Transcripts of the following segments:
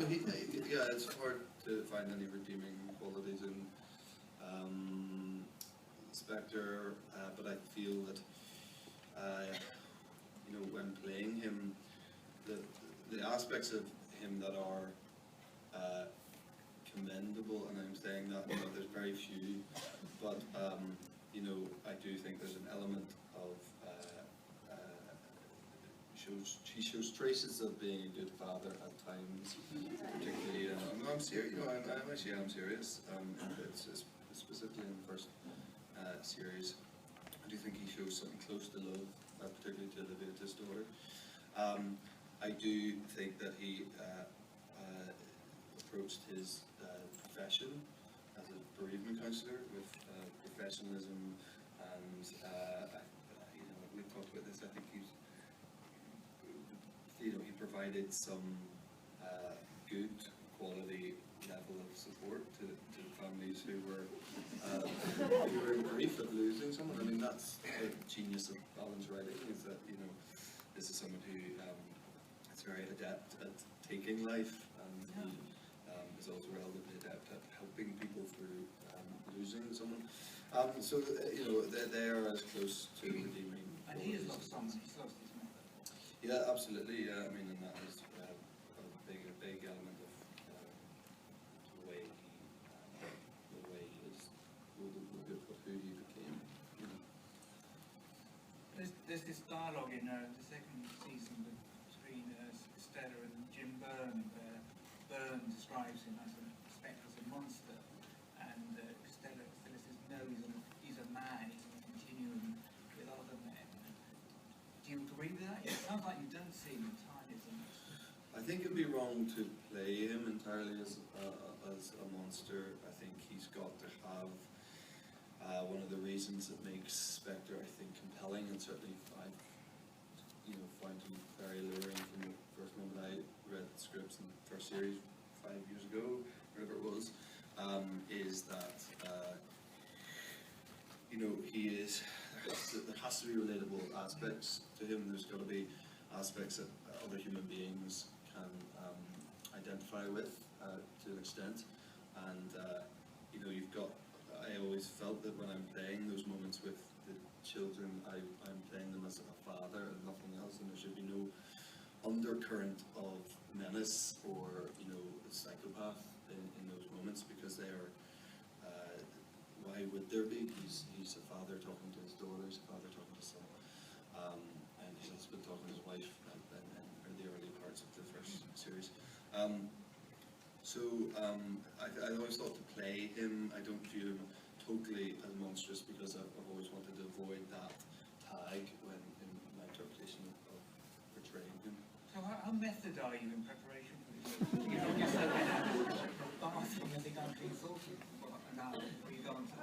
yeah, it's hard to find any redeeming qualities in Spectre, but I feel that when playing him, the aspects of him that are commendable, and I'm saying that there's very few, but I do think there's an element of he shows traces of being a good father at times, particularly. I'm serious. I'm serious. It's specifically in the first series. I do think he shows something close to love, particularly to Olivia, his daughter. I do think that he approached his profession as a bereavement counsellor with professionalism, and we've talked about this. I think he provided some good quality level of support to families who were in grief of losing someone. I mean, that's the genius of Alan's writing, is that this is someone who is very adept at taking life, and he is also relatively adept at helping people through losing someone. So they are as close to redeeming. And he has lost someone. He's lost his mother. Yeah, absolutely. Yeah, I mean, and that is a big element of the way he is, who he became. There's this dialogue in the second season between Stella and Jim Byrne, where Byrne describes him as a monster, and Stella says, no, he's a man, he's in a continuum with other men. Do you agree with that? It sounds like you don't see him entirely as a monster. I think it'd be wrong to play him entirely as a monster. I think he's got to have one of the reasons that makes Spectre, I think, compelling, and certainly I find him very alluring from the first moment I read the scripts in the first series 5 years ago, whatever it was, is that there has to be relatable aspects to him. There's got to be aspects that other human beings can identify with to an extent, and you've got. I always felt that when I'm playing those moments with the children, I'm playing them as a father and nothing else, and there should be no undercurrent of menace or psychopath in those moments, because they are. Why would there be? He's a father talking to his daughter, he's a father talking to his son, and his husband talking to his wife, and the early parts of the first series. I always thought to play him, I don't view him totally as monstrous, because I've always wanted to avoid that tag when in my interpretation of portraying him. So how method are you in preparation for this? You're so in a bathing, I think I'm being salty. Now, you go on to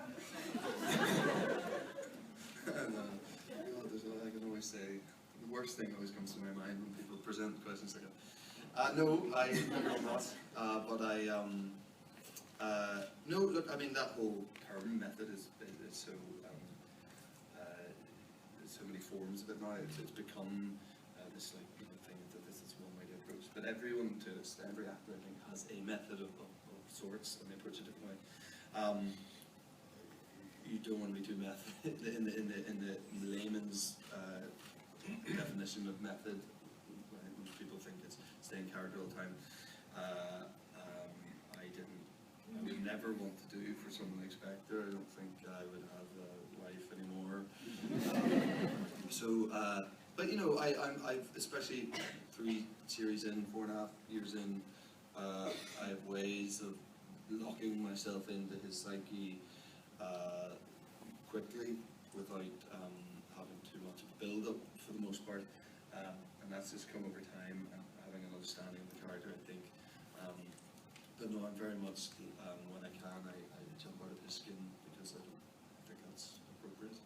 I can always say, the worst thing always comes to my mind when people present questions like that. No, I never done that. But no, look, I mean, that whole term method is so, there's so many forms of it now. It's become this thing that this is one way to approach. But everyone, every actor, I think, has a method of sorts, and they approach it a different way. You don't want to be too method in the layman's definition of method. Most people think it's staying character all the time. I would never want to do for someone like Spectre. I don't think I would have a wife anymore. But I've especially 3 series in, 4.5 years in, I have ways of locking myself into his psyche quickly without having too much of a build-up for the most part, and that's just come over time and having an understanding of the character, I think. But no, I'm very much, when I can, I jump out of his skin, because I think that's appropriate.